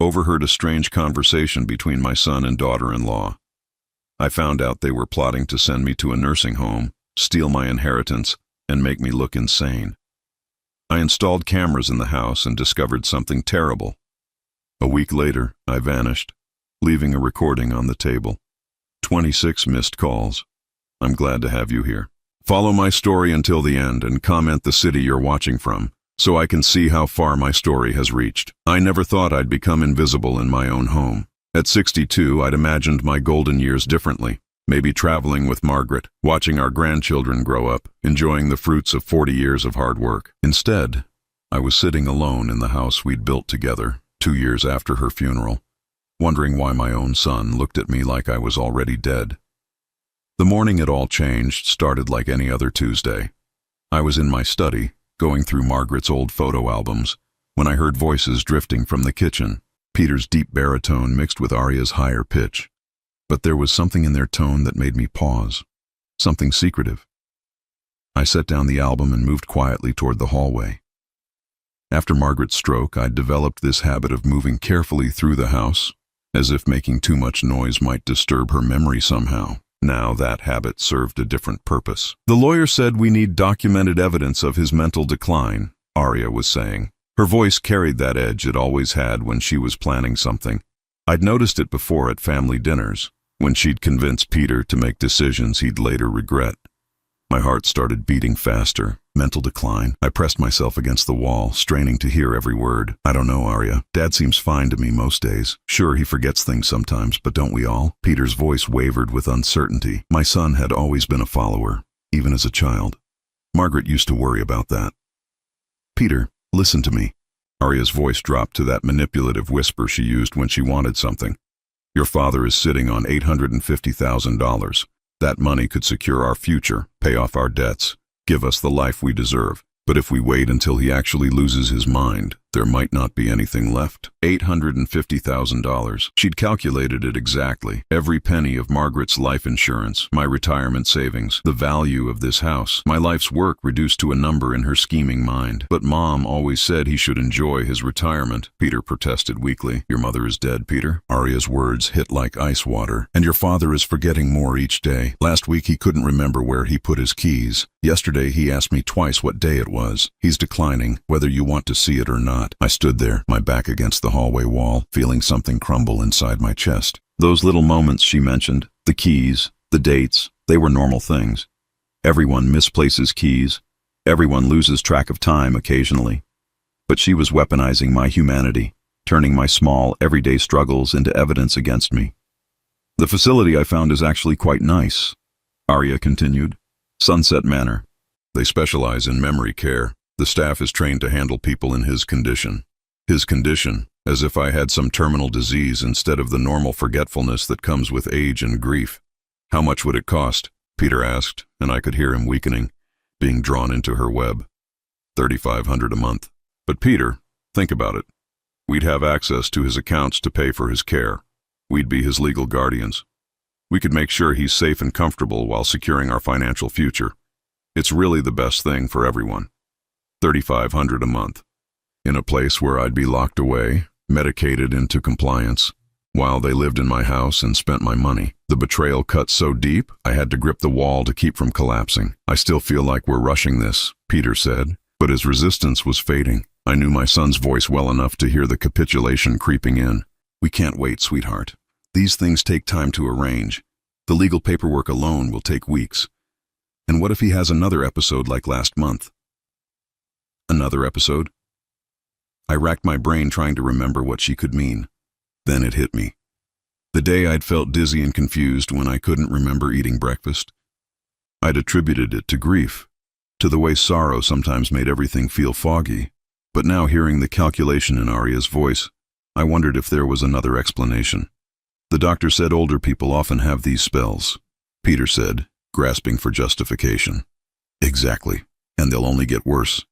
overheard a strange conversation between my son and daughter-in-law. I found out they were plotting to send me to a nursing home, steal my inheritance, and make me look insane. I installed cameras in the house and discovered something terrible. A week later, I vanished, leaving a recording on the table. 26 missed calls. I'm glad to have you here. Follow my story until the end and comment the city you're watching from, so I can see how far my story has reached. I never thought I'd become invisible in my own home. At 62, I'd imagined my golden years differently. Maybe traveling with Margaret, watching our grandchildren grow up, enjoying the fruits of 40 years of hard work. Instead, I was sitting alone in the house we'd built together, 2 years after her funeral, wondering why my own son looked at me like I was already dead. The morning it all changed started like any other Tuesday. I was in my study, going through Margaret's old photo albums, when I heard voices drifting from the kitchen. Peter's deep baritone mixed with Arya's higher pitch. But there was something in their tone that made me pause, something secretive. I set down the album and moved quietly toward the hallway. After Margaret's stroke, I'd developed this habit of moving carefully through the house, as if making too much noise might disturb her memory somehow. Now that habit served a different purpose. The lawyer said we need documented evidence of his mental decline, Arya was saying. Her voice carried that edge it always had when she was planning something. I'd noticed it before at family dinners, when she'd convince Peter to make decisions he'd later regret. My heart started beating faster. Mental decline. I pressed myself against the wall, straining to hear every word. I don't know, Arya. Dad seems fine to me most days. Sure, he forgets things sometimes, but don't we all? Peter's voice wavered with uncertainty. My son had always been a follower, even as a child. Margaret used to worry about that. Peter, listen to me. Arya's voice dropped to that manipulative whisper she used when she wanted something. Your father is sitting on $850,000. That money could secure our future, pay off our debts, give us the life we deserve. But if we wait until he actually loses his mind, there might not be anything left. $850,000. She'd calculated it exactly. Every penny of Margaret's life insurance, my retirement savings, the value of this house, my life's work reduced to a number in her scheming mind. But Mom always said he should enjoy his retirement, Peter protested weakly. Your mother is dead, Peter? Arya's words hit like ice water. And your father is forgetting more each day. Last week he couldn't remember where he put his keys. Yesterday he asked me twice what day it was. He's declining, whether you want to see it or not. I stood there, my back against the hallway wall, feeling something crumble inside my chest. Those little moments she mentioned, the keys, the dates, they were normal things. Everyone misplaces keys. Everyone loses track of time occasionally. But she was weaponizing my humanity, turning my small, everyday struggles into evidence against me. The facility I found is actually quite nice, Arya continued. Sunset Manor. They specialize in memory care. The staff is trained to handle people in his condition. His condition, as if I had some terminal disease instead of the normal forgetfulness that comes with age and grief. How much would it cost? Peter asked, and I could hear him weakening, being drawn into her web. $3,500 a month. But Peter, think about it. We'd have access to his accounts to pay for his care. We'd be his legal guardians. We could make sure he's safe and comfortable while securing our financial future. It's really the best thing for everyone. $3,500 a month. In a place where I'd be locked away, medicated into compliance, while they lived in my house and spent my money. The betrayal cut so deep, I had to grip the wall to keep from collapsing. I still feel like we're rushing this, Peter said, but his resistance was fading. I knew my son's voice well enough to hear the capitulation creeping in. We can't wait, sweetheart. These things take time to arrange. The legal paperwork alone will take weeks. And what if he has another episode like last month? Another episode? I racked my brain trying to remember what she could mean. Then it hit me. The day I'd felt dizzy and confused when I couldn't remember eating breakfast. I'd attributed it to grief, to the way sorrow sometimes made everything feel foggy. But now hearing the calculation in Arya's voice, I wondered if there was another explanation. The doctor said older people often have these spells, Peter said, grasping for justification. Exactly, and they'll only get worse.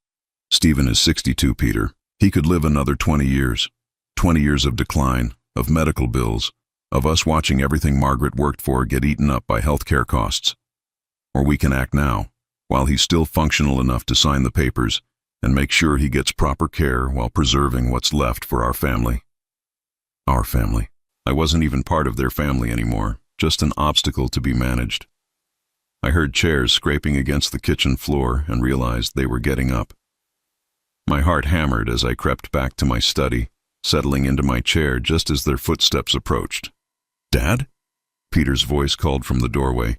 Stephen is 62, Peter. He could live another 20 years. 20 years of decline, of medical bills, of us watching everything Margaret worked for get eaten up by healthcare costs. Or we can act now, while he's still functional enough to sign the papers, and make sure he gets proper care while preserving what's left for our family. Our family. I wasn't even part of their family anymore, just an obstacle to be managed. I heard chairs scraping against the kitchen floor and realized they were getting up. My heart hammered as I crept back to my study, settling into my chair just as their footsteps approached. "Dad?" Peter's voice called from the doorway.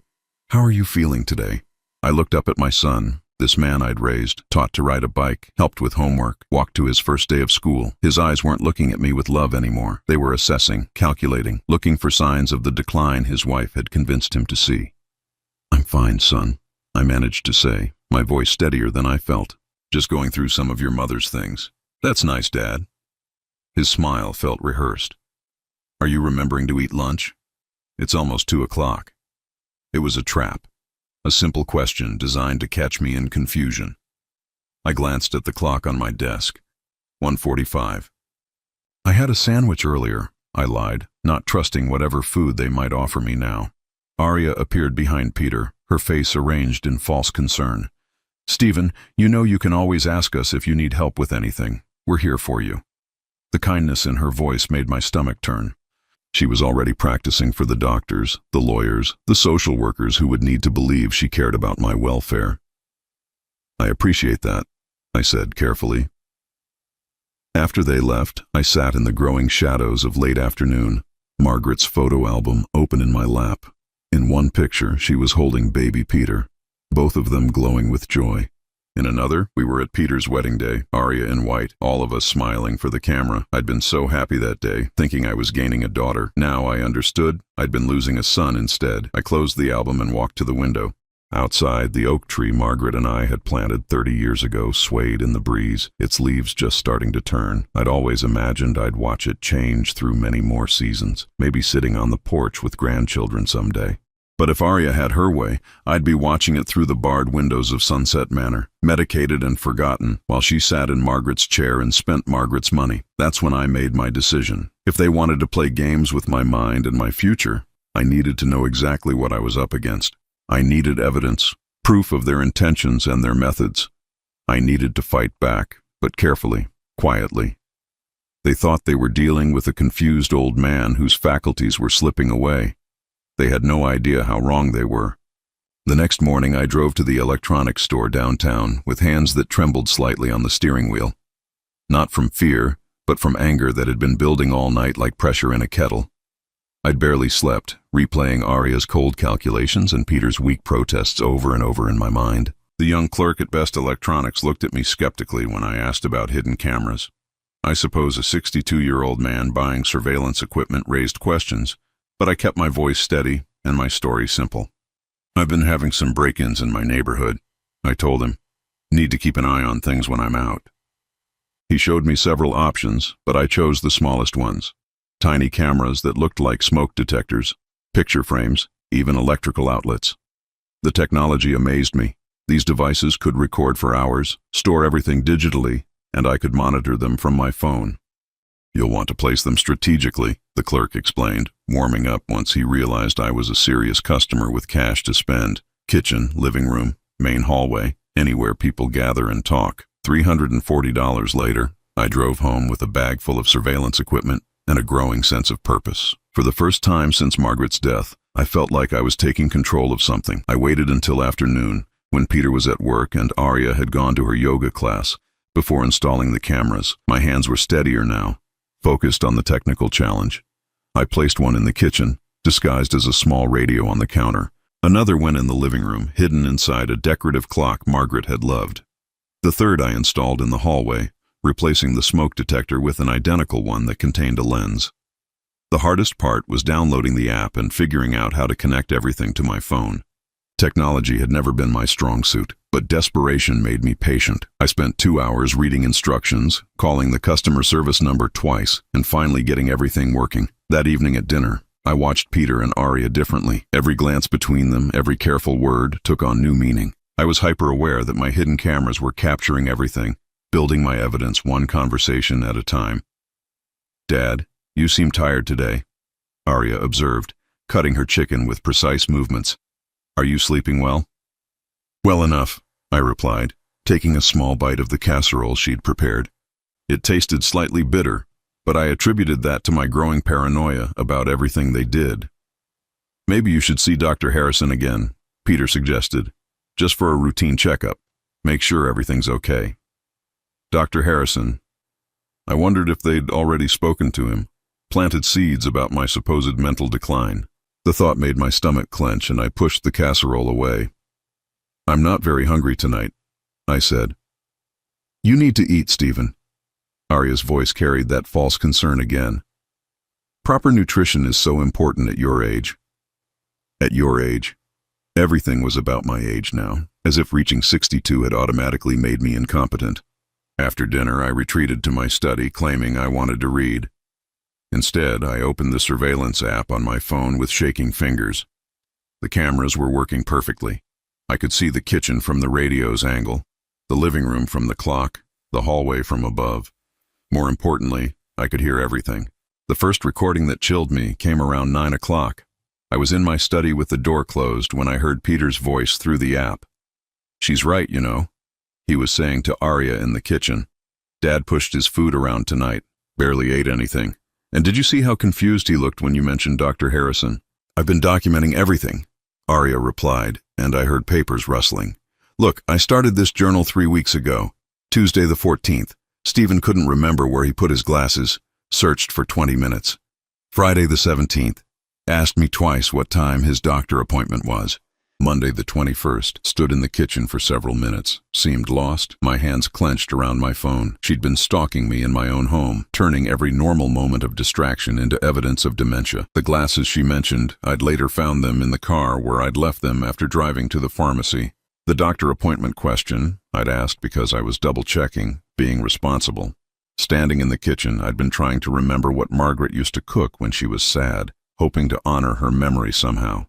"How are you feeling today?" I looked up at my son, this man I'd raised, taught to ride a bike, helped with homework, walked to his first day of school. His eyes weren't looking at me with love anymore. They were assessing, calculating, looking for signs of the decline his wife had convinced him to see. "I'm fine, son," I managed to say, my voice steadier than I felt. "Just going through some of your mother's things." "That's nice, Dad." His smile felt rehearsed. "Are you remembering to eat lunch? It's almost 2 o'clock. It was a trap. A simple question designed to catch me in confusion. I glanced at the clock on my desk. 1:45. "I had a sandwich earlier," I lied, not trusting whatever food they might offer me now. Arya appeared behind Peter, her face arranged in false concern. "Stephen, you know you can always ask us if you need help with anything. We're here for you." The kindness in her voice made my stomach turn. She was already practicing for the doctors, the lawyers, the social workers who would need to believe she cared about my welfare. "I appreciate that," I said carefully. After they left, I sat in the growing shadows of late afternoon, Margaret's photo album open in my lap. In one picture, she was holding baby Peter, both of them glowing with joy. In another, we were at Peter's wedding day, Arya in white, all of us smiling for the camera. I'd been so happy that day, thinking I was gaining a daughter. Now I understood I'd been losing a son instead. I closed the album and walked to the window. Outside, the oak tree Margaret and I had planted 30 years ago swayed in the breeze, its leaves just starting to turn. I'd always imagined I'd watch it change through many more seasons, maybe sitting on the porch with grandchildren someday. But if Arya had her way, I'd be watching it through the barred windows of Sunset Manor, medicated and forgotten, while she sat in Margaret's chair and spent Margaret's money. That's when I made my decision. If they wanted to play games with my mind and my future, I needed to know exactly what I was up against. I needed evidence, proof of their intentions and their methods. I needed to fight back, but carefully, quietly. They thought they were dealing with a confused old man whose faculties were slipping away. They had no idea how wrong they were. The next morning I drove to the electronics store downtown with hands that trembled slightly on the steering wheel. Not from fear, but from anger that had been building all night like pressure in a kettle. I'd barely slept, replaying Arya's cold calculations and Peter's weak protests over and over in my mind. The young clerk at Best Electronics looked at me skeptically when I asked about hidden cameras. I suppose a 62-year-old man buying surveillance equipment raised questions, but I kept my voice steady and my story simple. "I've been having some break-ins in my neighborhood," I told him. "Need to keep an eye on things when I'm out." He showed me several options, but I chose the smallest ones. Tiny cameras that looked like smoke detectors, picture frames, even electrical outlets. The technology amazed me. These devices could record for hours, store everything digitally, and I could monitor them from my phone. "You'll want to place them strategically," the clerk explained, warming up once he realized I was a serious customer with cash to spend. Kitchen, living room, main hallway, anywhere people gather and talk. $340 later, I drove home with a bag full of surveillance equipment and a growing sense of purpose. For the first time since Margaret's death, I felt like I was taking control of something. I waited until afternoon, when Peter was at work and Arya had gone to her yoga class, before installing the cameras. My hands were steadier now, focused on the technical challenge. I placed one in the kitchen, disguised as a small radio on the counter. Another went in the living room, hidden inside a decorative clock Margaret had loved. The third I installed in the hallway, replacing the smoke detector with an identical one that contained a lens. The hardest part was downloading the app and figuring out how to connect everything to my phone. Technology had never been my strong suit, but desperation made me patient. I spent 2 hours reading instructions, calling the customer service number twice, and finally getting everything working. That evening at dinner, I watched Peter and Arya differently. Every glance between them, every careful word, took on new meaning. I was hyper-aware that my hidden cameras were capturing everything, building my evidence one conversation at a time. "Dad, you seem tired today," Arya observed, cutting her chicken with precise movements. "Are you sleeping well?" "Well enough," I replied, taking a small bite of the casserole she'd prepared. It tasted slightly bitter, but I attributed that to my growing paranoia about everything they did. Maybe you should see Dr. Harrison again, Peter suggested, just for a routine checkup. Make sure everything's okay. Dr. Harrison. I wondered if they'd already spoken to him, planted seeds about my supposed mental decline. The thought made my stomach clench and I pushed the casserole away. I'm not very hungry tonight, I said. You need to eat, Stephen. Arya's voice carried that false concern again. Proper nutrition is so important at your age. At your age. Everything was about my age now, as if reaching 62 had automatically made me incompetent. After dinner, I retreated to my study, claiming I wanted to read. Instead, I opened the surveillance app on my phone with shaking fingers. The cameras were working perfectly. I could see the kitchen from the radio's angle, the living room from the clock, the hallway from above. More importantly, I could hear everything. The first recording that chilled me came around 9 o'clock. I was in my study with the door closed when I heard Peter's voice through the app. She's right, you know, he was saying to Arya in the kitchen. Dad pushed his food around tonight, barely ate anything. And did you see how confused he looked when you mentioned Dr. Harrison? I've been documenting everything, Arya replied, and I heard papers rustling. Look, I started this journal 3 weeks ago, Tuesday the 14th. Stephen couldn't remember where he put his glasses, searched for 20 minutes. Friday the 17th, asked me twice what time his doctor appointment was. Monday the 21st, stood in the kitchen for several minutes, seemed lost, my hands clenched around my phone. She'd been stalking me in my own home, turning every normal moment of distraction into evidence of dementia. The glasses she mentioned, I'd later found them in the car where I'd left them after driving to the pharmacy. The doctor appointment question, I'd asked because I was double-checking, being responsible. Standing in the kitchen, I'd been trying to remember what Margaret used to cook when she was sad, hoping to honor her memory somehow.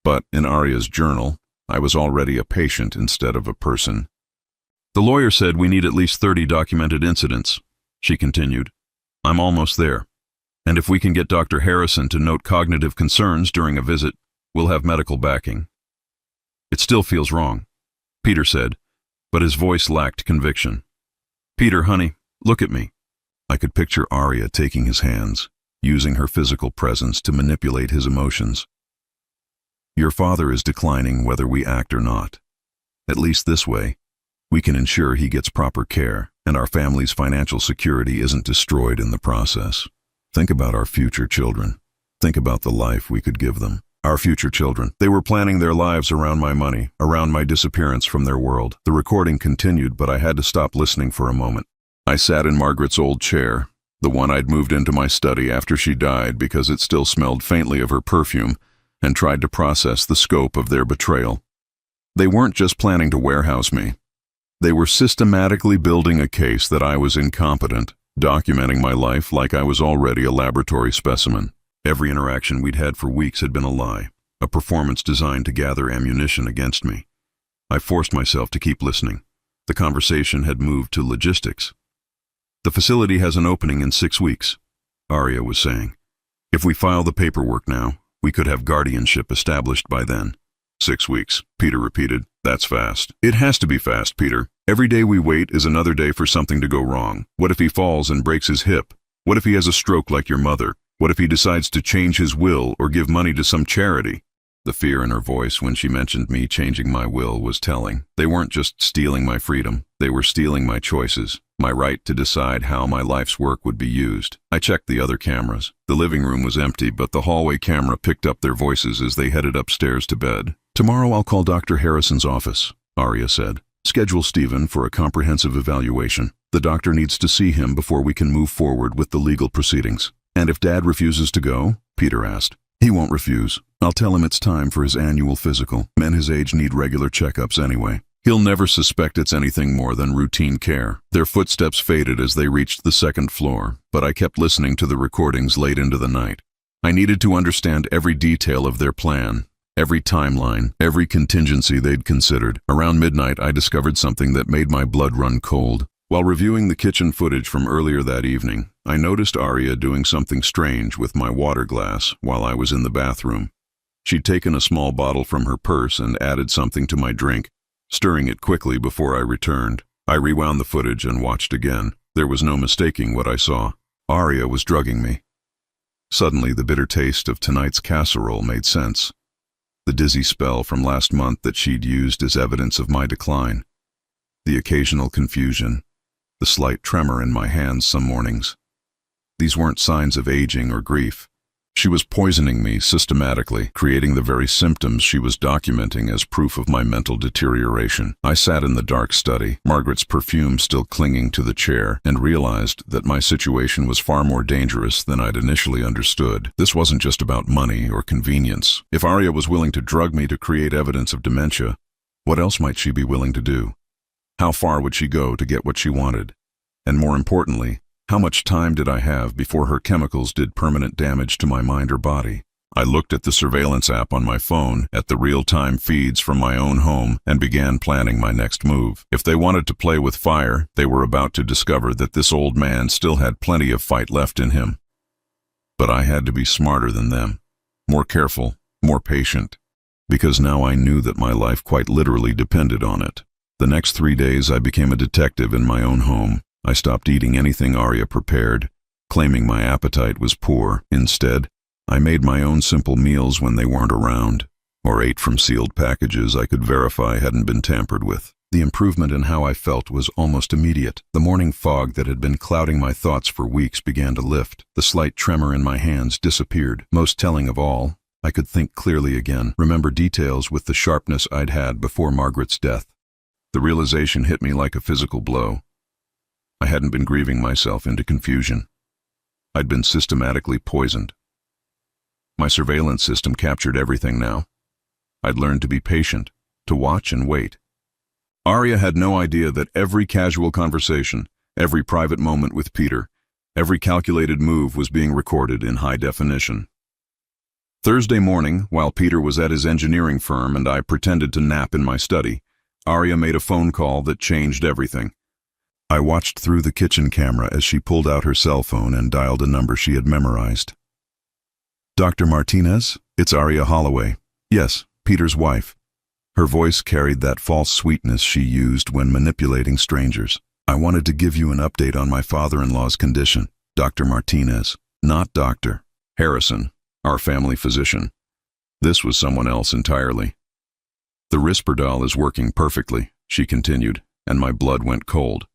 But in Arya's journal, I was already a patient instead of a person. The lawyer said we need at least 30 documented incidents, she continued. I'm almost there. And if we can get Dr. Harrison to note cognitive concerns during a visit, we'll have medical backing. It still feels wrong, Peter said, but his voice lacked conviction. Peter, honey, look at me. I could picture Arya taking his hands, using her physical presence to manipulate his emotions. Your father is declining whether we act or not. At least this way, we can ensure he gets proper care and our family's financial security isn't destroyed in the process. Think about our future children. Think about the life we could give them. Our future children. They were planning their lives around my money, around my disappearance from their world. The recording continued, but I had to stop listening for a moment. I sat in Margaret's old chair, the one I'd moved into my study after she died because it still smelled faintly of her perfume, and tried to process the scope of their betrayal. They weren't just planning to warehouse me. They were systematically building a case that I was incompetent, documenting my life like I was already a laboratory specimen. Every interaction we'd had for weeks had been a lie, a performance designed to gather ammunition against me. I forced myself to keep listening. The conversation had moved to logistics. The facility has an opening in 6 weeks, Arya was saying. If we file the paperwork now, we could have guardianship established by then. 6 weeks, Peter repeated. That's fast. It has to be fast, Peter. Every day we wait is another day for something to go wrong. What if he falls and breaks his hip? What if he has a stroke like your mother? What if he decides to change his will or give money to some charity? The fear in her voice when she mentioned me changing my will was telling. They weren't just stealing my freedom. They were stealing my choices, my right to decide how my life's work would be used. I checked the other cameras. The living room was empty, but the hallway camera picked up their voices as they headed upstairs to bed. Tomorrow I'll call Dr. Harrison's office, Arya said. Schedule Stephen for a comprehensive evaluation. The doctor needs to see him before we can move forward with the legal proceedings. And if Dad refuses to go? Peter asked. He won't refuse. I'll tell him it's time for his annual physical. Men his age need regular checkups anyway. He'll never suspect it's anything more than routine care. Their footsteps faded as they reached the second floor, but I kept listening to the recordings late into the night. I needed to understand every detail of their plan, every timeline, every contingency they'd considered. Around midnight, I discovered something that made my blood run cold. While reviewing the kitchen footage from earlier that evening, I noticed Arya doing something strange with my water glass while I was in the bathroom. She'd taken a small bottle from her purse and added something to my drink, stirring it quickly before I returned. I rewound the footage and watched again. There was no mistaking what I saw. Arya was drugging me. Suddenly, the bitter taste of tonight's casserole made sense. The dizzy spell from last month that she'd used as evidence of my decline. The occasional confusion, the slight tremor in my hands some mornings. These weren't signs of aging or grief. She was poisoning me systematically, creating the very symptoms she was documenting as proof of my mental deterioration. I sat in the dark study, Margaret's perfume still clinging to the chair, and realized that my situation was far more dangerous than I'd initially understood. This wasn't just about money or convenience. If Arya was willing to drug me to create evidence of dementia, what else might she be willing to do? How far would she go to get what she wanted? And more importantly, how much time did I have before her chemicals did permanent damage to my mind or body? I looked at the surveillance app on my phone, at the real-time feeds from my own home, and began planning my next move. If they wanted to play with fire, they were about to discover that this old man still had plenty of fight left in him. But I had to be smarter than them, more careful, more patient, because now I knew that my life quite literally depended on it. The next 3 days I became a detective in my own home. I stopped eating anything Arya prepared, claiming my appetite was poor. Instead, I made my own simple meals when they weren't around, or ate from sealed packages I could verify hadn't been tampered with. The improvement in how I felt was almost immediate. The morning fog that had been clouding my thoughts for weeks began to lift. The slight tremor in my hands disappeared. Most telling of all, I could think clearly again, remember details with the sharpness I'd had before Margaret's death. The realization hit me like a physical blow. I hadn't been grieving myself into confusion. I'd been systematically poisoned. My surveillance system captured everything now. I'd learned to be patient, to watch and wait. Arya had no idea that every casual conversation, every private moment with Peter, every calculated move was being recorded in high definition. Thursday morning, while Peter was at his engineering firm and I pretended to nap in my study, Arya made a phone call that changed everything. I watched through the kitchen camera as she pulled out her cell phone and dialed a number she had memorized. "Dr. Martinez, it's Arya Holloway. Yes, Peter's wife." Her voice carried that false sweetness she used when manipulating strangers. "I wanted to give you an update on my father-in-law's condition, Dr. Martinez, not Dr. Harrison, our family physician. This was someone else entirely." "The Risperdal is working perfectly," she continued, and my blood went cold.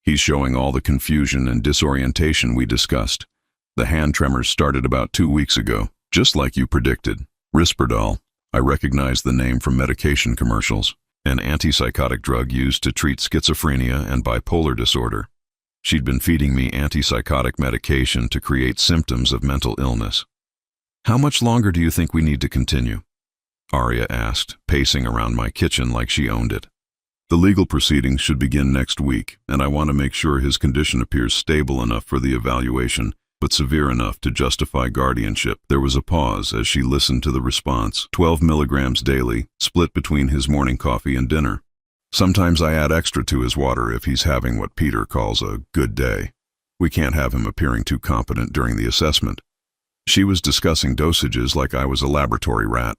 "He's showing all the confusion and disorientation we discussed. The hand tremors started about 2 weeks ago, just like you predicted. Risperdal," I recognized the name from medication commercials, an antipsychotic drug used to treat schizophrenia and bipolar disorder. She'd been feeding me antipsychotic medication to create symptoms of mental illness. "How much longer do you think we need to continue?" Arya asked, pacing around my kitchen like she owned it. "The legal proceedings should begin next week, and I want to make sure his condition appears stable enough for the evaluation, but severe enough to justify guardianship." There was a pause as she listened to the response. 12 milligrams daily, split between his morning coffee and dinner. "Sometimes I add extra to his water if he's having what Peter calls a good day. We can't have him appearing too competent during the assessment." She was discussing dosages like I was a laboratory rat.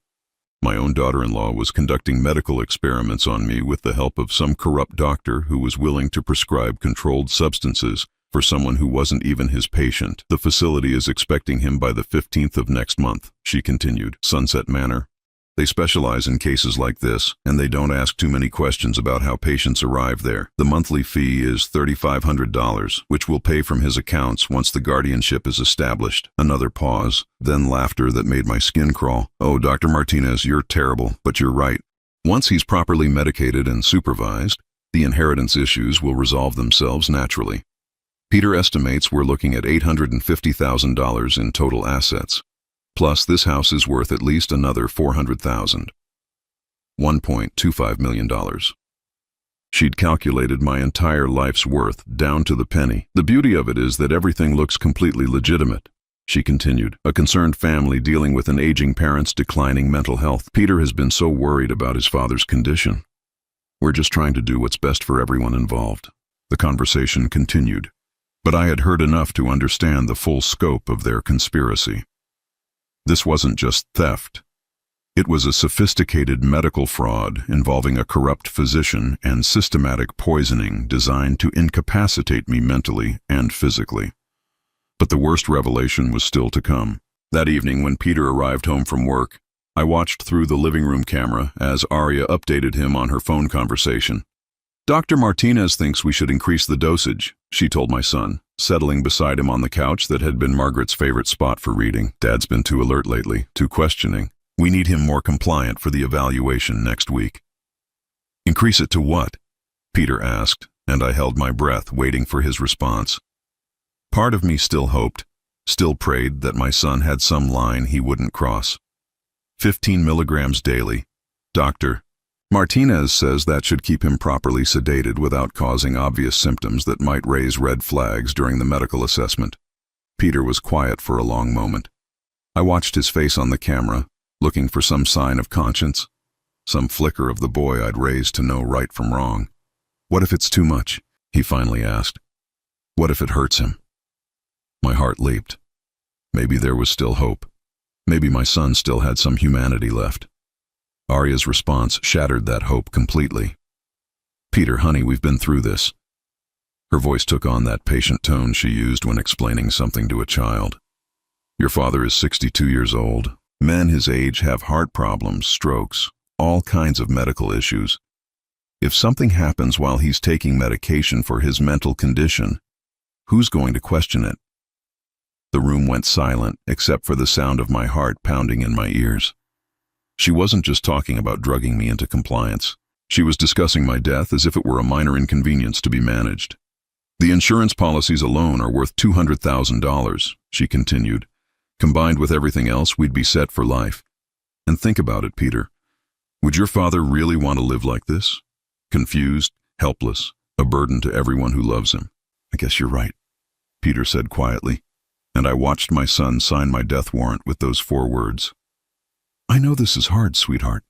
My own daughter-in-law was conducting medical experiments on me with the help of some corrupt doctor who was willing to prescribe controlled substances for someone who wasn't even his patient. "The facility is expecting him by the 15th of next month," she continued. "Sunset Manor. They specialize in cases like this, and they don't ask too many questions about how patients arrive there. The monthly fee is $3,500, which will pay from his accounts once the guardianship is established." Another pause, then laughter that made my skin crawl. "Oh, Dr. Martinez, you're terrible, but you're right. Once he's properly medicated and supervised, the inheritance issues will resolve themselves naturally. Peter estimates we're looking at $850,000 in total assets. Plus, this house is worth at least another $400,000. $1.25 million. She'd calculated my entire life's worth, down to the penny. "The beauty of it is that everything looks completely legitimate," she continued. "A concerned family dealing with an aging parent's declining mental health. Peter has been so worried about his father's condition. We're just trying to do what's best for everyone involved." The conversation continued, but I had heard enough to understand the full scope of their conspiracy. This wasn't just theft. It was a sophisticated medical fraud involving a corrupt physician and systematic poisoning designed to incapacitate me mentally and physically. But the worst revelation was still to come. That evening, when Peter arrived home from work, I watched through the living room camera as Arya updated him on her phone conversation. "Dr. Martinez thinks we should increase the dosage," she told my son, settling beside him on the couch that had been Margaret's favorite spot for reading. "Dad's been too alert lately, too questioning. We need him more compliant for the evaluation next week." "Increase it to what?" Peter asked, and I held my breath, waiting for his response. Part of me still hoped, still prayed that my son had some line he wouldn't cross. 15 milligrams daily. "Doctor, Martinez says that should keep him properly sedated without causing obvious symptoms that might raise red flags during the medical assessment." Peter was quiet for a long moment. I watched his face on the camera, looking for some sign of conscience, some flicker of the boy I'd raised to know right from wrong. "What if it's too much?" he finally asked. "What if it hurts him?" My heart leaped. Maybe there was still hope. Maybe my son still had some humanity left. Arya's response shattered that hope completely. "Peter, honey, we've been through this." Her voice took on that patient tone she used when explaining something to a child. "Your father is 62 years old. Men his age have heart problems, strokes, all kinds of medical issues. If something happens while he's taking medication for his mental condition, who's going to question it?" The room went silent, except for the sound of my heart pounding in my ears. She wasn't just talking about drugging me into compliance. She was discussing my death as if it were a minor inconvenience to be managed. "The insurance policies alone are worth $200,000, she continued. "Combined with everything else, we'd be set for life. And think about it, Peter. Would your father really want to live like this? Confused, helpless, a burden to everyone who loves him." "I guess you're right," Peter said quietly, and I watched my son sign my death warrant with those 4 words. "I know this is hard, sweetheart,"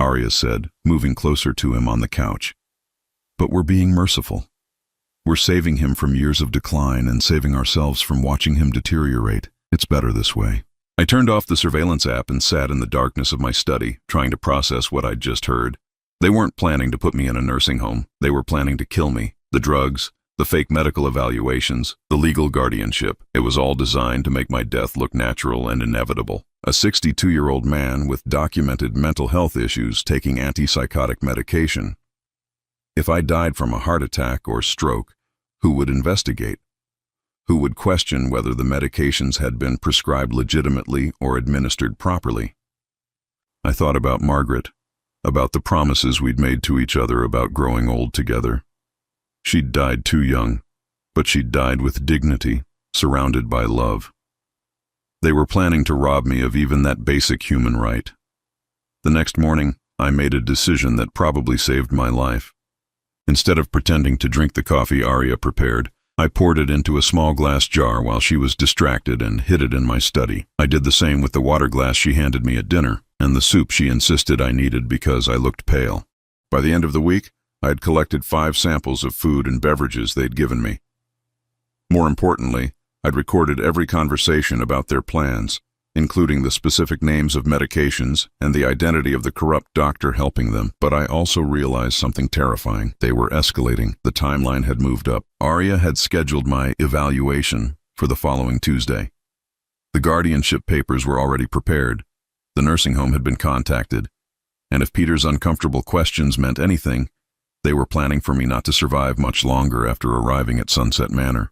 Arya said, moving closer to him on the couch. "But we're being merciful. We're saving him from years of decline and saving ourselves from watching him deteriorate. It's better this way." I turned off the surveillance app and sat in the darkness of my study, trying to process what I'd just heard. They weren't planning to put me in a nursing home. They were planning to kill me. The drugs, the fake medical evaluations, the legal guardianship. It was all designed to make my death look natural and inevitable. A 62-year-old man with documented mental health issues taking antipsychotic medication. If I died from a heart attack or stroke, who would investigate? Who would question whether the medications had been prescribed legitimately or administered properly? I thought about Margaret, about the promises we'd made to each other about growing old together. She'd died too young, but she'd died with dignity, surrounded by love. They were planning to rob me of even that basic human right. The next morning, I made a decision that probably saved my life. Instead of pretending to drink the coffee Arya prepared, I poured it into a small glass jar while she was distracted and hid it in my study. I did the same with the water glass she handed me at dinner, and the soup she insisted I needed because I looked pale. By the end of the week, I had collected 5 samples of food and beverages they'd given me. More importantly, I'd recorded every conversation about their plans, including the specific names of medications and the identity of the corrupt doctor helping them. But I also realized something terrifying. They were escalating. The timeline had moved up. Arya had scheduled my evaluation for the following Tuesday. The guardianship papers were already prepared. The nursing home had been contacted. And if Peter's uncomfortable questions meant anything, they were planning for me not to survive much longer after arriving at Sunset Manor.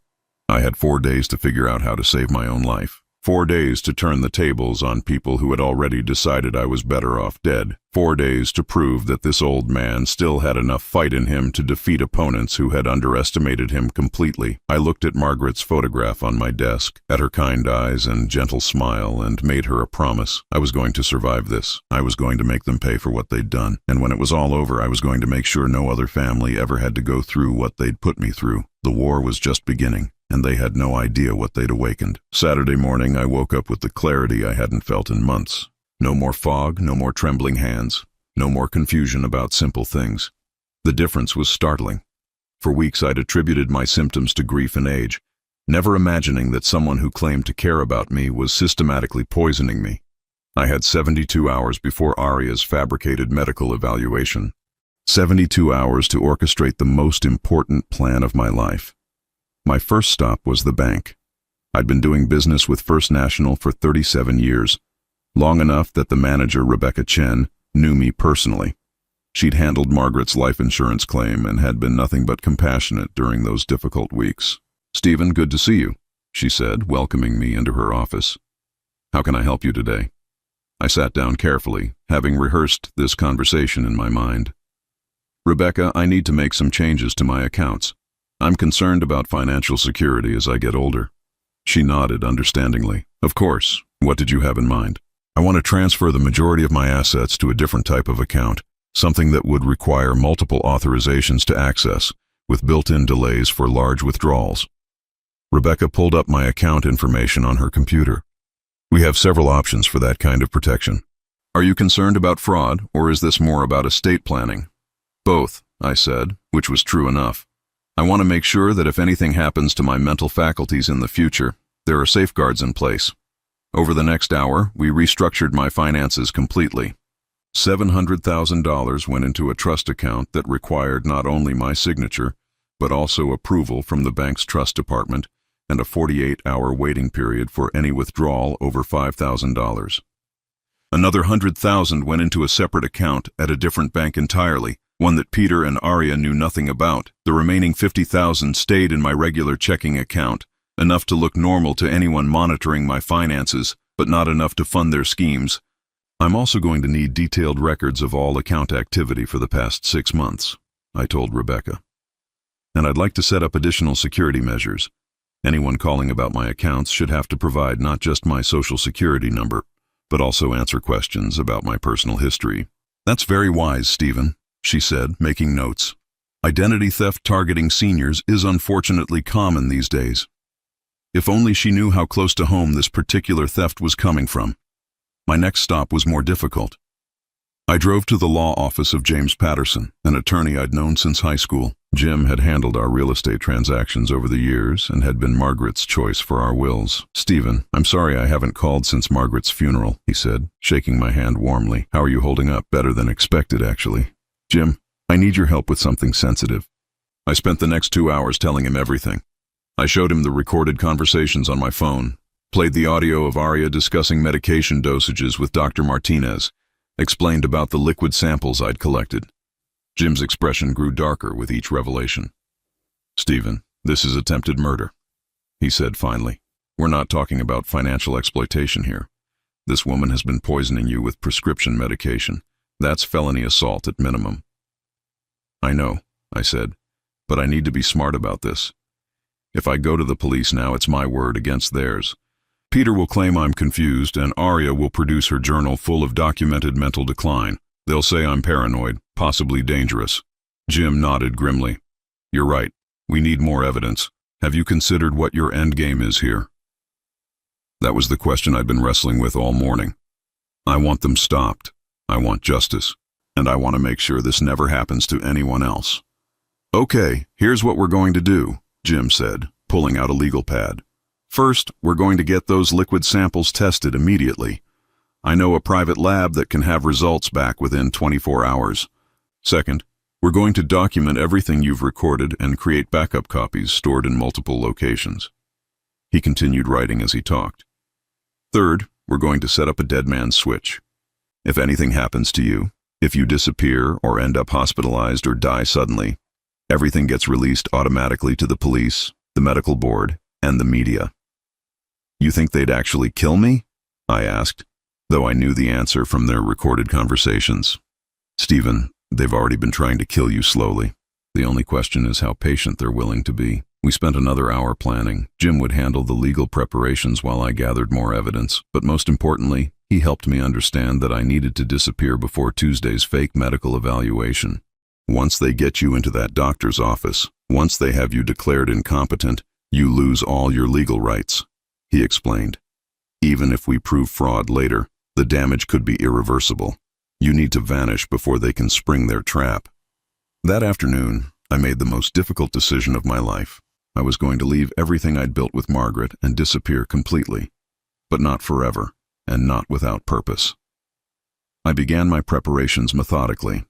I had 4 days to figure out how to save my own life. 4 days to turn the tables on people who had already decided I was better off dead. 4 days to prove that this old man still had enough fight in him to defeat opponents who had underestimated him completely. I looked at Margaret's photograph on my desk, at her kind eyes and gentle smile, and made her a promise. I was going to survive this. I was going to make them pay for what they'd done. And when it was all over, I was going to make sure no other family ever had to go through what they'd put me through. The war was just beginning, and they had no idea what they'd awakened. Saturday morning, I woke up with the clarity I hadn't felt in months. No more fog, no more trembling hands, no more confusion about simple things. The difference was startling. For weeks, I'd attributed my symptoms to grief and age, never imagining that someone who claimed to care about me was systematically poisoning me. I had 72 hours before Arya's fabricated medical evaluation. 72 hours to orchestrate the most important plan of my life. My first stop was the bank. I'd been doing business with First National for 37 years, long enough that the manager, Rebecca Chen, knew me personally. She'd handled Margaret's life insurance claim and had been nothing but compassionate during those difficult weeks. "Stephen, good to see you," she said, welcoming me into her office. "How can I help you today?" I sat down carefully, having rehearsed this conversation in my mind. "Rebecca, I need to make some changes to my accounts. I'm concerned about financial security as I get older." She nodded understandingly. "Of course. What did you have in mind?" "I want to transfer the majority of my assets to a different type of account, something that would require multiple authorizations to access, with built-in delays for large withdrawals." Rebecca pulled up my account information on her computer. "We have several options for that kind of protection. Are you concerned about fraud, or is this more about estate planning?" "Both," I said, which was true enough. "I want to make sure that if anything happens to my mental faculties in the future, there are safeguards in place." Over the next hour, we restructured my finances completely. $700,000 went into a trust account that required not only my signature, but also approval from the bank's trust department and a 48-hour waiting period for any withdrawal over $5,000. Another $100,000 went into a separate account at a different bank entirely, one that Peter and Arya knew nothing about. The remaining $50,000 stayed in my regular checking account, enough to look normal to anyone monitoring my finances, but not enough to fund their schemes. "I'm also going to need detailed records of all account activity for the past 6 months," I told Rebecca. "And I'd like to set up additional security measures. Anyone calling about my accounts should have to provide not just my social security number, but also answer questions about my personal history." "That's very wise, Stephen," she said, making notes. "Identity theft targeting seniors is unfortunately common these days." If only she knew how close to home this particular theft was coming from. My next stop was more difficult. I drove to the law office of James Patterson, an attorney I'd known since high school. Jim had handled our real estate transactions over the years and had been Margaret's choice for our wills. "Stephen, I'm sorry I haven't called since Margaret's funeral," he said, shaking my hand warmly. "How are you holding up?" "Better than expected, actually." "Jim, I need your help with something sensitive." I spent the next 2 hours telling him everything. I showed him the recorded conversations on my phone, played the audio of Arya discussing medication dosages with Dr. Martinez, explained about the liquid samples I'd collected. Jim's expression grew darker with each revelation. "Stephen, this is attempted murder," he said finally. "We're not talking about financial exploitation here. This woman has been poisoning you with prescription medication. That's felony assault at minimum." "I know," I said, "but I need to be smart about this. If I go to the police now, it's my word against theirs. Peter will claim I'm confused, and Arya will produce her journal full of documented mental decline. They'll say I'm paranoid, possibly dangerous." Jim nodded grimly. "You're right. We need more evidence. Have you considered what your endgame is here?" That was the question I'd been wrestling with all morning. I want them stopped. I want justice. And I want to make sure this never happens to anyone else. "Okay, here's what we're going to do," Jim said, pulling out a legal pad. "First, we're going to get those liquid samples tested immediately. I know a private lab that can have results back within 24 hours. Second, we're going to document everything you've recorded and create backup copies stored in multiple locations." He continued writing as he talked. "Third, we're going to set up a dead man's switch. If anything happens to you, if you disappear or end up hospitalized or die suddenly, everything gets released automatically to the police, the medical board, and the media." "You think they'd actually kill me?" I asked, though I knew the answer from their recorded conversations. "Stephen, they've already been trying to kill you slowly. The only question is how patient they're willing to be." We spent another hour planning. Jim would handle the legal preparations while I gathered more evidence, but most importantly, he helped me understand that I needed to disappear before Tuesday's fake medical evaluation. Once they get you into that doctor's office, once they have you declared incompetent, you lose all your legal rights, he explained. Even if we prove fraud later, the damage could be irreversible. You need to vanish before they can spring their trap. That afternoon, I made the most difficult decision of my life. I was going to leave everything I'd built with Margaret and disappear completely, but not forever, and not without purpose. I began my preparations methodically.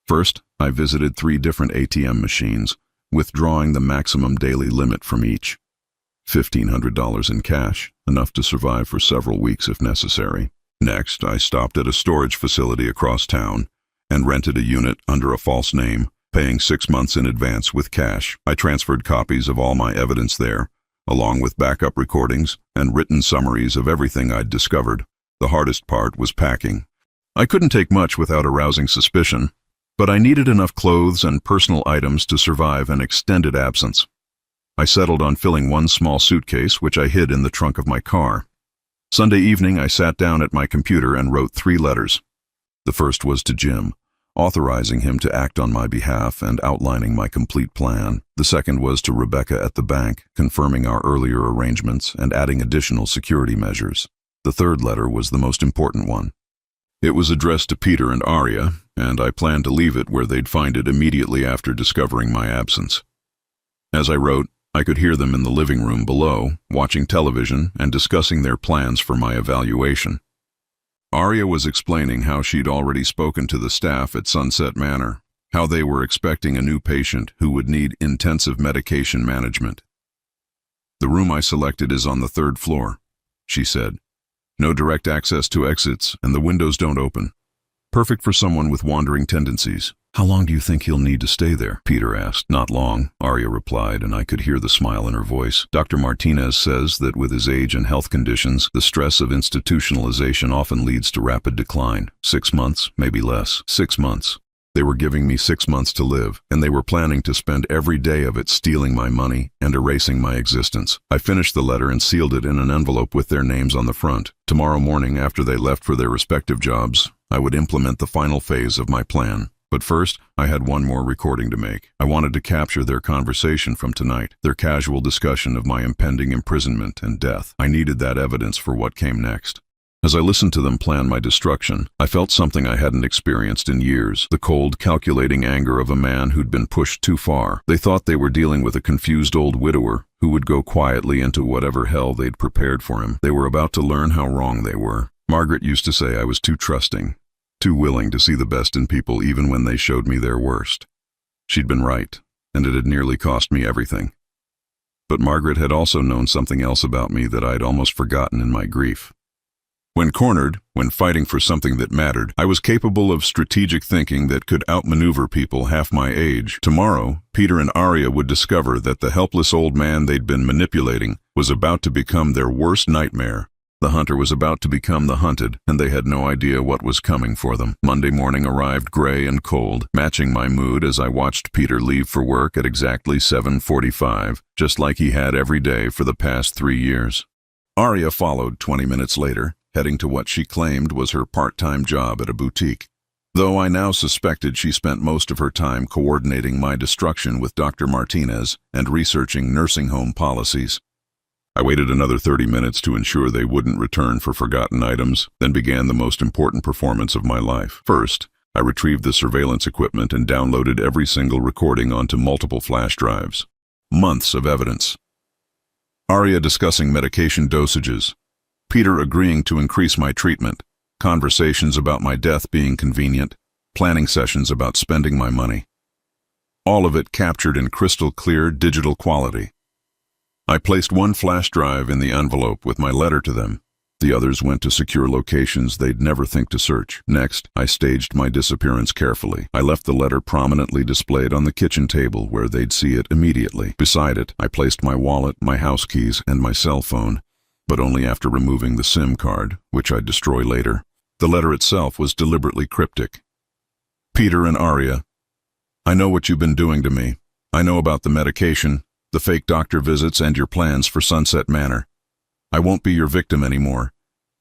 First, I visited 3 different ATM machines, withdrawing the maximum daily limit from each. $1,500 in cash, enough to survive for several weeks if necessary. Next, I stopped at a storage facility across town and rented a unit under a false name, paying 6 months in advance with cash. I transferred copies of all my evidence there, along with backup recordings and written summaries of everything I'd discovered. The hardest part was packing. I couldn't take much without arousing suspicion, but I needed enough clothes and personal items to survive an extended absence. I settled on filling one small suitcase, which I hid in the trunk of my car. Sunday evening, I sat down at my computer and wrote 3 letters. The first was to Jim, authorizing him to act on my behalf and outlining my complete plan. The second was to Rebecca at the bank, confirming our earlier arrangements and adding additional security measures. The third letter was the most important one. It was addressed to Peter and Arya, and I planned to leave it where they'd find it immediately after discovering my absence. As I wrote, I could hear them in the living room below, watching television and discussing their plans for my evaluation. Arya was explaining how she'd already spoken to the staff at Sunset Manor, how they were expecting a new patient who would need intensive medication management. "The room I selected is on the 3rd floor," she said. "No direct access to exits, and the windows don't open. Perfect for someone with wandering tendencies." "How long do you think he'll need to stay there?" Peter asked. "Not long," Arya replied, and I could hear the smile in her voice. "Dr. Martinez says that with his age and health conditions, the stress of institutionalization often leads to rapid decline. 6 months, maybe less. 6 months. They were giving me 6 months to live, and they were planning to spend every day of it stealing my money and erasing my existence." I finished the letter and sealed it in an envelope with their names on the front. Tomorrow morning, after they left for their respective jobs, I would implement the final phase of my plan. But first, I had one more recording to make. I wanted to capture their conversation from tonight, their casual discussion of my impending imprisonment and death. I needed that evidence for what came next. As I listened to them plan my destruction, I felt something I hadn't experienced in years, the cold, calculating anger of a man who'd been pushed too far. They thought they were dealing with a confused old widower who would go quietly into whatever hell they'd prepared for him. They were about to learn how wrong they were. Margaret used to say I was too trusting, too willing to see the best in people even when they showed me their worst. She'd been right, and it had nearly cost me everything. But Margaret had also known something else about me that I'd almost forgotten in my grief. When cornered, when fighting for something that mattered, I was capable of strategic thinking that could outmaneuver people half my age. Tomorrow, Peter and Arya would discover that the helpless old man they'd been manipulating was about to become their worst nightmare. The hunter was about to become the hunted, and they had no idea what was coming for them. Monday morning arrived gray and cold, matching my mood as I watched Peter leave for work at exactly 7:45, just like he had every day for the past 3 years. Arya followed 20 minutes later, heading to what she claimed was her part-time job at a boutique. Though I now suspected she spent most of her time coordinating my destruction with Dr. Martinez and researching nursing home policies. I waited another 30 minutes to ensure they wouldn't return for forgotten items, then began the most important performance of my life. First, I retrieved the surveillance equipment and downloaded every single recording onto multiple flash drives. Months of evidence. Arya discussing medication dosages, Peter agreeing to increase my treatment, conversations about my death being convenient, planning sessions about spending my money. All of it captured in crystal clear digital quality. I placed one flash drive in the envelope with my letter to them. The others went to secure locations they'd never think to search. Next, I staged my disappearance carefully. I left the letter prominently displayed on the kitchen table where they'd see it immediately. Beside it, I placed my wallet, my house keys, and my cell phone, but only after removing the SIM card, which I'd destroy later. The letter itself was deliberately cryptic. Peter and Arya, I know what you've been doing to me. I know about the medication, the fake doctor visits, and your plans for Sunset Manor. I won't be your victim anymore.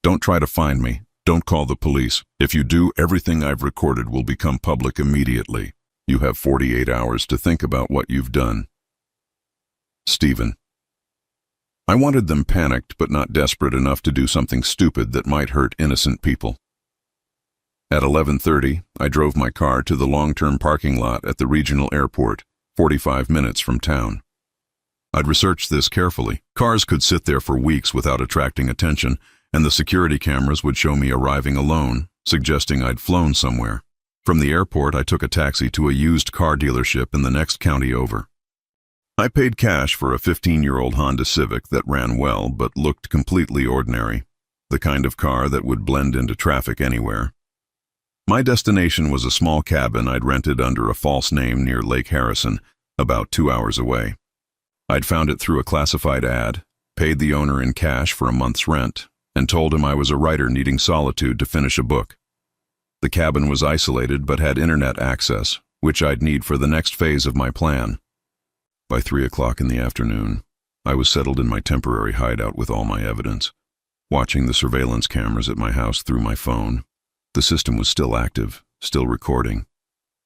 Don't try to find me. Don't call the police. If you do, everything I've recorded will become public immediately. You have 48 hours to think about what you've done. Stephen. I wanted them panicked but not desperate enough to do something stupid that might hurt innocent people. At 11:30, I drove my car to the long-term parking lot at the regional airport, 45 minutes from town. I'd researched this carefully. Cars could sit there for weeks without attracting attention, and the security cameras would show me arriving alone, suggesting I'd flown somewhere. From the airport, I took a taxi to a used car dealership in the next county over. I paid cash for a 15-year-old Honda Civic that ran well but looked completely ordinary, the kind of car that would blend into traffic anywhere. My destination was a small cabin I'd rented under a false name near Lake Harrison, about 2 hours away. I'd found it through a classified ad, paid the owner in cash for a month's rent, and told him I was a writer needing solitude to finish a book. The cabin was isolated but had internet access, which I'd need for the next phase of my plan. By 3 o'clock in the afternoon, I was settled in my temporary hideout with all my evidence, watching the surveillance cameras at my house through my phone. The system was still active, still recording,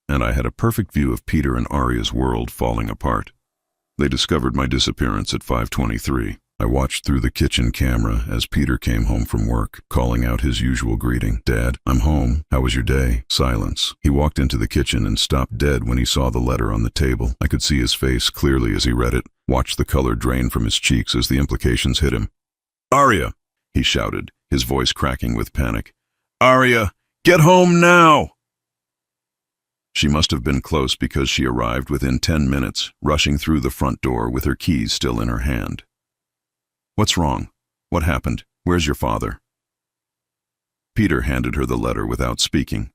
and I had a perfect view of Peter and Aria's world falling apart. They discovered my disappearance at 5:23. I watched through the kitchen camera as Peter came home from work, calling out his usual greeting. "Dad, I'm home. How was your day?" Silence. He walked into the kitchen and stopped dead when he saw the letter on the table. I could see his face clearly as he read it, watched the color drain from his cheeks as the implications hit him. "Aria!" he shouted, his voice cracking with panic. "Aria, get home now!" She must have been close because she arrived within 10 minutes, rushing through the front door with her keys still in her hand. "What's wrong? What happened? Where's your father?" Peter handed her the letter without speaking.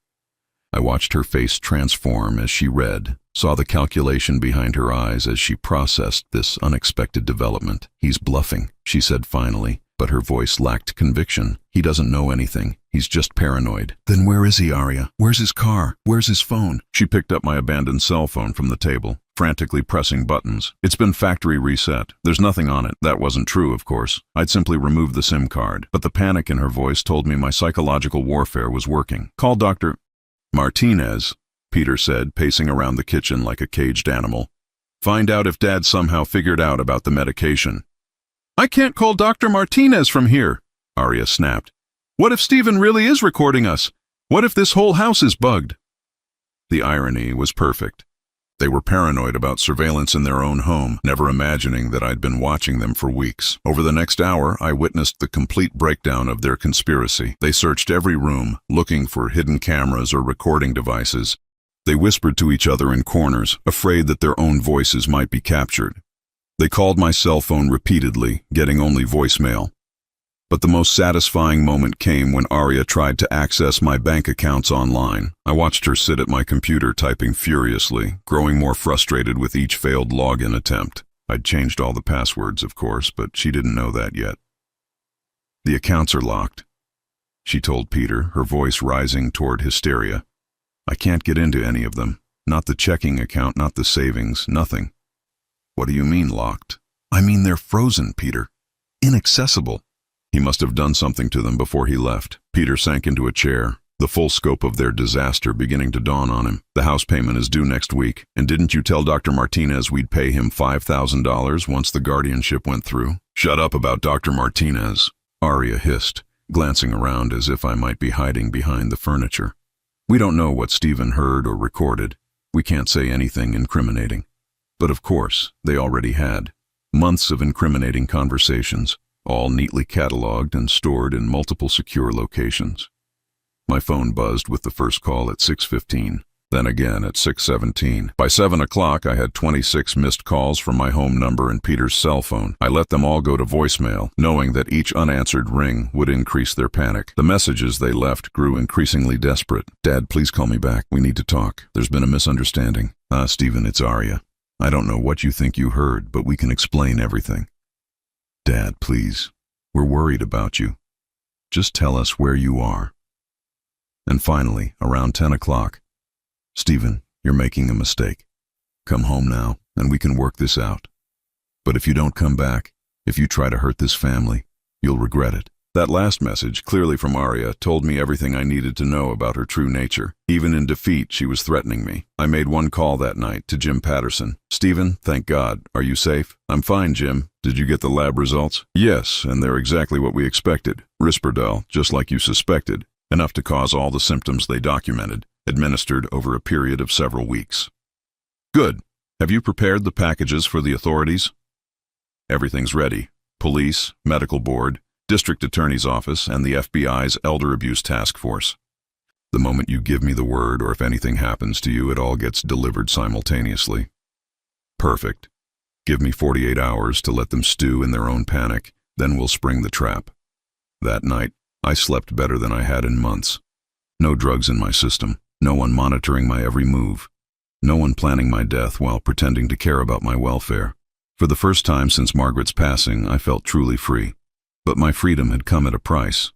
I watched her face transform as she read, saw the calculation behind her eyes as she processed this unexpected development. "He's bluffing," she said finally, but her voice lacked conviction. "He doesn't know anything. He's just paranoid." "Then where is he, Aria? Where's his car? Where's his phone?" She picked up my abandoned cell phone from the table, frantically pressing buttons. "It's been factory reset. There's nothing on it." That wasn't true, of course. I'd simply removed the SIM card, but the panic in her voice told me my psychological warfare was working. "Call Dr. Martinez," Peter said, pacing around the kitchen like a caged animal. "Find out if Dad somehow figured out about the medication." "I can't call Dr. Martinez from here," Aria snapped. "What if Stephen really is recording us? What if this whole house is bugged?" The irony was perfect. They were paranoid about surveillance in their own home, never imagining that I'd been watching them for weeks. Over the next hour, I witnessed the complete breakdown of their conspiracy. They searched every room, looking for hidden cameras or recording devices. They whispered to each other in corners, afraid that their own voices might be captured. They called my cell phone repeatedly, getting only voicemail. But the most satisfying moment came when Aria tried to access my bank accounts online. I watched her sit at my computer typing furiously, growing more frustrated with each failed login attempt. I'd changed all the passwords, of course, but she didn't know that yet. "The accounts are locked," she told Peter, her voice rising toward hysteria. "I can't get into any of them. Not the checking account, not the savings, nothing." "What do you mean locked?" "I mean they're frozen, Peter. Inaccessible." He must have done something to them before he left. Peter sank into a chair, the full scope of their disaster beginning to dawn on him. "The house payment is due next week, and didn't you tell Dr. Martinez we'd pay him $5,000 once the guardianship went through?" "Shut up about Dr. Martinez," Aria hissed, glancing around as if I might be hiding behind the furniture. "We don't know what Stephen heard or recorded. We can't say anything incriminating." But of course, they already had. Months of incriminating conversations, all neatly cataloged and stored in multiple secure locations. My phone buzzed with the first call at 6:15, then again at 6:17. By 7 o'clock, I had 26 missed calls from my home number and Peter's cell phone. I let them all go to voicemail, knowing that each unanswered ring would increase their panic. The messages they left grew increasingly desperate. "Dad, please call me back. We need to talk. There's been a misunderstanding." Stephen, it's Aria. I don't know what you think you heard, but we can explain everything." "Dad, please. We're worried about you. Just tell us where you are." And finally, around 10 o'clock, "Stephen, you're making a mistake. Come home now, and we can work this out. But if you don't come back, if you try to hurt this family, you'll regret it." That last message, clearly from Aria, told me everything I needed to know about her true nature. Even in defeat, she was threatening me. I made one call that night to Jim Patterson. "Stephen, thank God. Are you safe?" "I'm fine, Jim. Did you get the lab results?" "Yes, and they're exactly what we expected. Risperdal, just like you suspected. Enough to cause all the symptoms they documented, administered over a period of several weeks." "Good. Have you prepared the packages for the authorities?" "Everything's ready. Police, medical board, District Attorney's Office, and the FBI's Elder Abuse Task Force. The moment you give me the word, or if anything happens to you, it all gets delivered simultaneously." "Perfect. Give me 48 hours to let them stew in their own panic, then we'll spring the trap. That night, I slept better than I had in months. No drugs in my system, no one monitoring my every move, no one planning my death while pretending to care about my welfare. For the first time since Margaret's passing, I felt truly free. But my freedom had come at a price.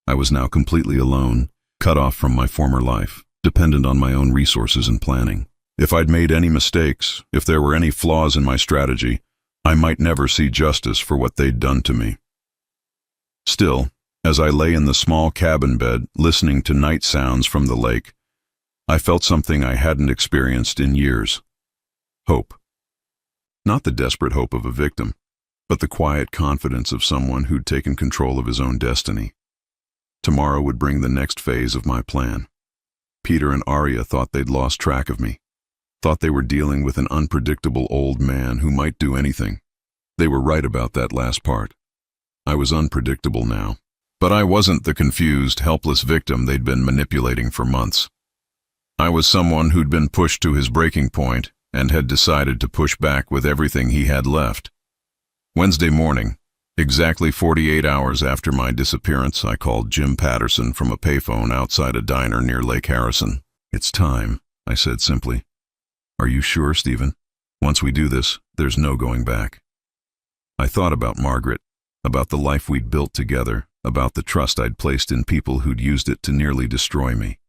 I was now completely alone, cut off from my former life, dependent on my own resources and planning. If I'd made any mistakes, if there were any flaws in my strategy, I might never see justice for what they'd done to me. Still, as I lay in the small cabin bed, listening to night sounds from the lake, I felt something I hadn't experienced in years. Hope. Not the desperate hope of a victim, but the quiet confidence of someone who'd taken control of his own destiny. Tomorrow would bring the next phase of my plan. Peter and Arya thought they'd lost track of me, thought they were dealing with an unpredictable old man who might do anything. They were right about that last part. I was unpredictable now, but I wasn't the confused, helpless victim they'd been manipulating for months. I was someone who'd been pushed to his breaking point and had decided to push back with everything he had left. Wednesday morning, exactly 48 hours after my disappearance, I called Jim Patterson from a payphone outside a diner near Lake Harrison. "It's time," I said simply. "Are you sure, Stephen? Once we do this, there's no going back." I thought about Margaret, about the life we'd built together, about the trust I'd placed in people who'd used it to nearly destroy me.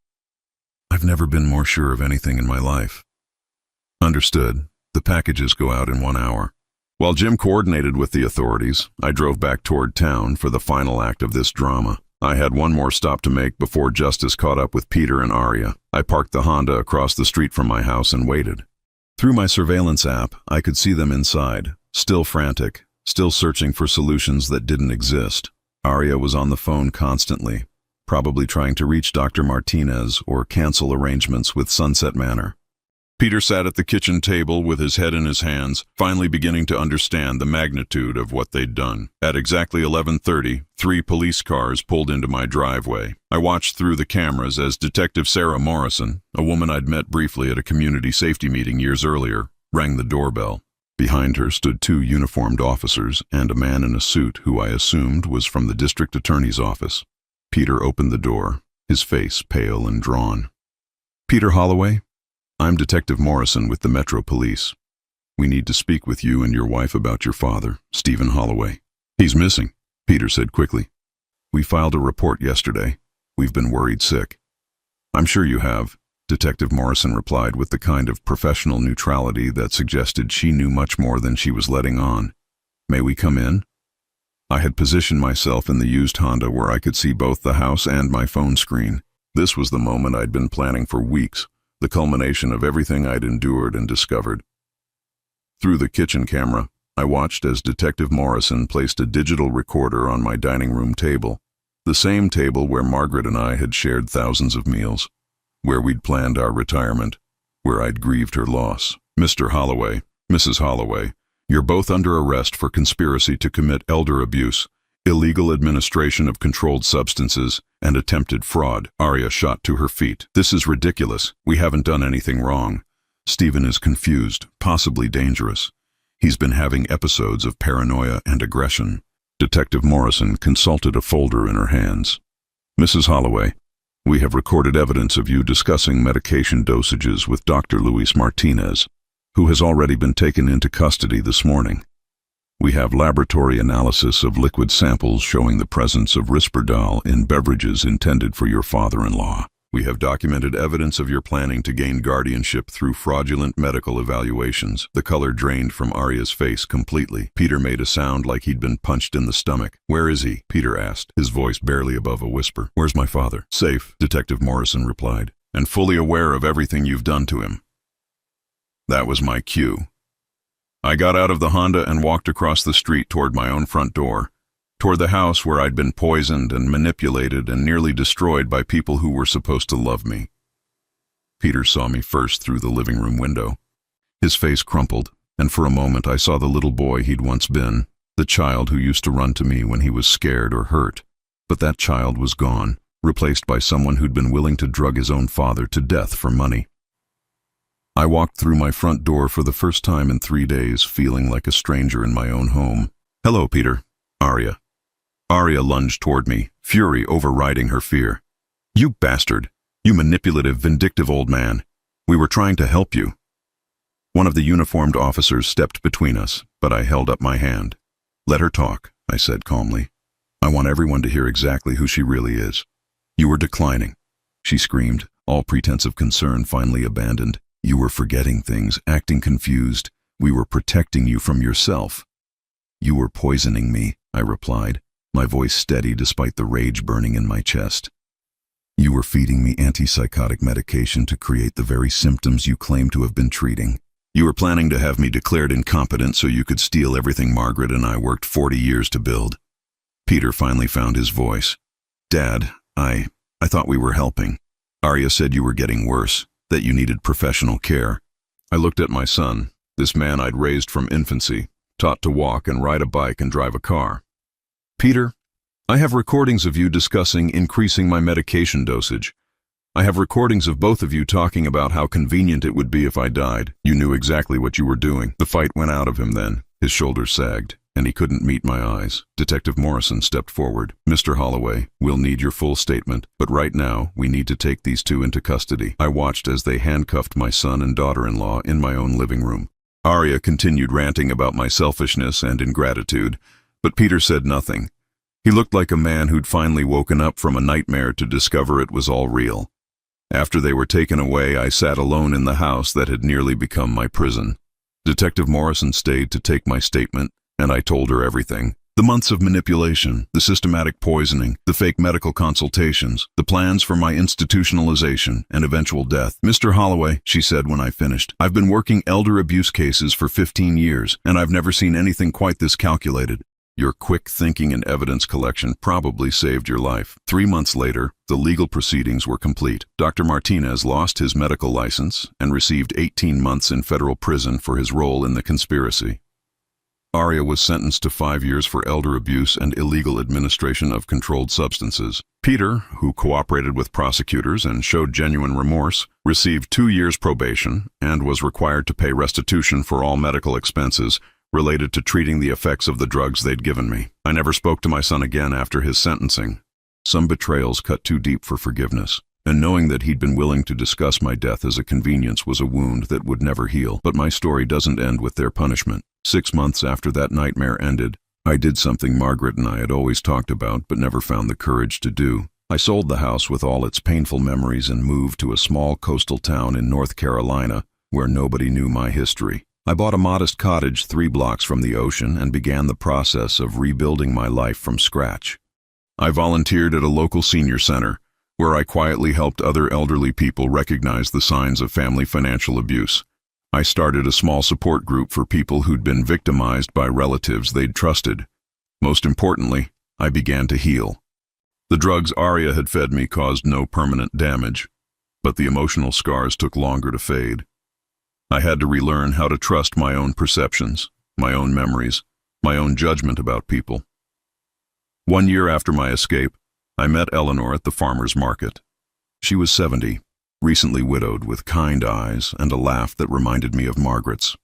I've never been more sure of anything in my life. Understood. The packages go out in 1 hour. While Jim coordinated with the authorities, I drove back toward town for the final act of this drama. I had one more stop to make before justice caught up with Peter and Arya. I parked the Honda across the street from my house and waited. Through my surveillance app, I could see them inside, still frantic, still searching for solutions that didn't exist. Arya was on the phone constantly, probably trying to reach Dr. Martinez or cancel arrangements with Sunset Manor. Peter sat at the kitchen table with his head in his hands, finally beginning to understand the magnitude of what they'd done. At exactly 11:30, 3 police cars pulled into my driveway. I watched through the cameras as Detective Sarah Morrison, a woman I'd met briefly at a community safety meeting years earlier, rang the doorbell. Behind her stood 2 uniformed officers and a man in a suit who I assumed was from the district attorney's office. Peter opened the door, his face pale and drawn. "Peter Holloway? I'm Detective Morrison with the Metro Police. We need to speak with you and your wife about your father, Stephen Holloway." "He's missing," Peter said quickly. "We filed a report yesterday. We've been worried sick." "I'm sure you have," Detective Morrison replied with the kind of professional neutrality that suggested she knew much more than she was letting on. "May we come in?" I had positioned myself in the used Honda where I could see both the house and my phone screen. This was the moment I'd been planning for weeks, the culmination of everything I'd endured and discovered. Through the kitchen camera, I watched as Detective Morrison placed a digital recorder on my dining room table, the same table where Margaret and I had shared thousands of meals, where we'd planned our retirement, where I'd grieved her loss. "Mr. Holloway, Mrs. Holloway, you're both under arrest for conspiracy to commit elder abuse, illegal administration of controlled substances, and attempted fraud." Arya shot to her feet. "This is ridiculous. We haven't done anything wrong. Stephen is confused, possibly dangerous. He's been having episodes of paranoia and aggression." Detective Morrison consulted a folder in her hands. "Mrs. Holloway, we have recorded evidence of you discussing medication dosages with Dr. Luis Martinez, who has already been taken into custody this morning. We have laboratory analysis of liquid samples showing the presence of Risperdal in beverages intended for your father-in-law. We have documented evidence of your planning to gain guardianship through fraudulent medical evaluations." The color drained from Arya's face completely. Peter made a sound like he'd been punched in the stomach. "Where is he?" Peter asked, his voice barely above a whisper. "Where's my father?" "Safe," Detective Morrison replied, "and fully aware of everything you've done to him." That was my cue. I got out of the Honda and walked across the street toward my own front door, toward the house where I'd been poisoned and manipulated and nearly destroyed by people who were supposed to love me. Peter saw me first through the living room window. His face crumpled, and for a moment I saw the little boy he'd once been, the child who used to run to me when he was scared or hurt. But that child was gone, replaced by someone who'd been willing to drug his own father to death for money. I walked through my front door for the first time in 3 days, feeling like a stranger in my own home. "Hello, Peter." Arya. Arya lunged toward me, fury overriding her fear. "You bastard! You manipulative, vindictive old man! We were trying to help you." One of the uniformed officers stepped between us, but I held up my hand. "Let her talk," I said calmly. "I want everyone to hear exactly who she really is." "You were declining," she screamed, all pretense of concern finally abandoned. "You were forgetting things, acting confused. We were protecting you from yourself." "You were poisoning me," I replied, my voice steady despite the rage burning in my chest. "You were feeding me antipsychotic medication to create the very symptoms you claim to have been treating. You were planning to have me declared incompetent so you could steal everything Margaret and I worked 40 years to build." Peter finally found his voice. "Dad, I thought we were helping. Arya said you were getting worse, that you needed professional care." I looked at my son, this man I'd raised from infancy, taught to walk and ride a bike and drive a car. "Peter, I have recordings of you discussing increasing my medication dosage. I have recordings of both of you talking about how convenient it would be if I died. You knew exactly what you were doing." The fight went out of him then. His shoulders sagged, and he couldn't meet my eyes. Detective Morrison stepped forward. "Mr. Holloway, we'll need your full statement, but right now we need to take these two into custody." I watched as they handcuffed my son and daughter-in-law in my own living room. Arya continued ranting about my selfishness and ingratitude, but Peter said nothing. He looked like a man who'd finally woken up from a nightmare to discover it was all real. After they were taken away, I sat alone in the house that had nearly become my prison. Detective Morrison stayed to take my statement, and I told her everything. The months of manipulation, the systematic poisoning, the fake medical consultations, the plans for my institutionalization and eventual death. "Mr. Holloway," she said when I finished, "I've been working elder abuse cases for 15 years, and I've never seen anything quite this calculated. Your quick thinking and evidence collection probably saved your life." 3 months later, the legal proceedings were complete. Dr. Martinez lost his medical license and received 18 months in federal prison for his role in the conspiracy. Arya was sentenced to 5 years for elder abuse and illegal administration of controlled substances. Peter, who cooperated with prosecutors and showed genuine remorse, received 2 years probation and was required to pay restitution for all medical expenses related to treating the effects of the drugs they'd given me. I never spoke to my son again after his sentencing. Some betrayals cut too deep for forgiveness, and knowing that he'd been willing to discuss my death as a convenience was a wound that would never heal. But my story doesn't end with their punishment. 6 months after that nightmare ended, I did something Margaret and I had always talked about but never found the courage to do. I sold the house with all its painful memories and moved to a small coastal town in North Carolina where nobody knew my history. I bought a modest cottage 3 blocks from the ocean and began the process of rebuilding my life from scratch. I volunteered at a local senior center, where I quietly helped other elderly people recognize the signs of family financial abuse. I started a small support group for people who'd been victimized by relatives they'd trusted. Most importantly, I began to heal. The drugs Arya had fed me caused no permanent damage, but the emotional scars took longer to fade. I had to relearn how to trust my own perceptions, my own memories, my own judgment about people. 1 year after my escape, I met Eleanor at the farmer's market. She was 70, recently widowed, with kind eyes and a laugh that reminded me of Margaret's.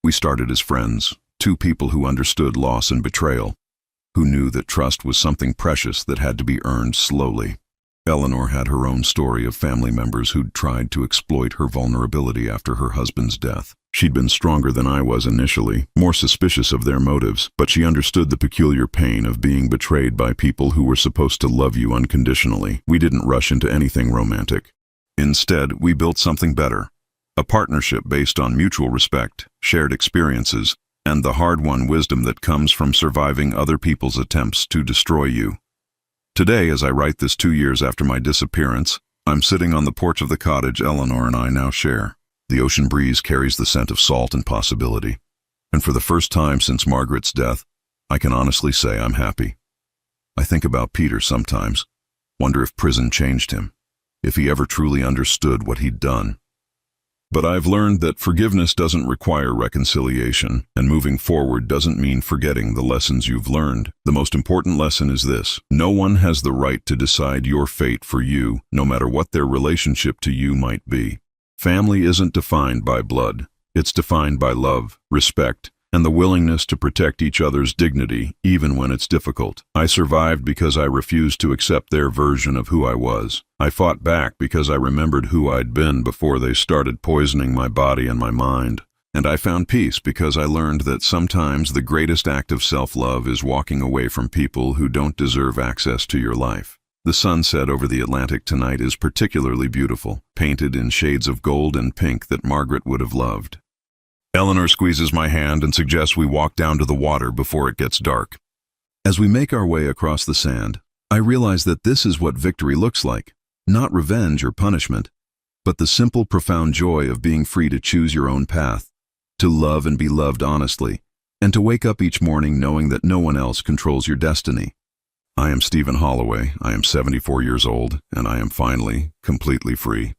We started as friends, 2 people who understood loss and betrayal, who knew that trust was something precious that had to be earned slowly. Eleanor had her own story of family members who'd tried to exploit her vulnerability after her husband's death. She'd been stronger than I was initially, more suspicious of their motives, but she understood the peculiar pain of being betrayed by people who were supposed to love you unconditionally. We didn't rush into anything romantic. Instead, we built something better, a partnership based on mutual respect, shared experiences, and the hard-won wisdom that comes from surviving other people's attempts to destroy you. Today, as I write this 2 years after my disappearance, I'm sitting on the porch of the cottage Eleanor and I now share. The ocean breeze carries the scent of salt and possibility. And for the first time since Margaret's death, I can honestly say I'm happy. I think about Peter sometimes, wonder if prison changed him, if he ever truly understood what he'd done. But I've learned that forgiveness doesn't require reconciliation, and moving forward doesn't mean forgetting the lessons you've learned. The most important lesson is this: no one has the right to decide your fate for you, no matter what their relationship to you might be. Family isn't defined by blood. It's defined by love, respect, and the willingness to protect each other's dignity, even when it's difficult. I survived because I refused to accept their version of who I was. I fought back because I remembered who I'd been before they started poisoning my body and my mind. And I found peace because I learned that sometimes the greatest act of self-love is walking away from people who don't deserve access to your life. The sunset over the Atlantic tonight is particularly beautiful, painted in shades of gold and pink that Margaret would have loved. Eleanor squeezes my hand and suggests we walk down to the water before it gets dark. As we make our way across the sand, I realize that this is what victory looks like. Not revenge or punishment, but the simple, profound joy of being free to choose your own path, to love and be loved honestly, and to wake up each morning knowing that no one else controls your destiny. I am Stephen Holloway. I am 74 years old, and I am finally completely free.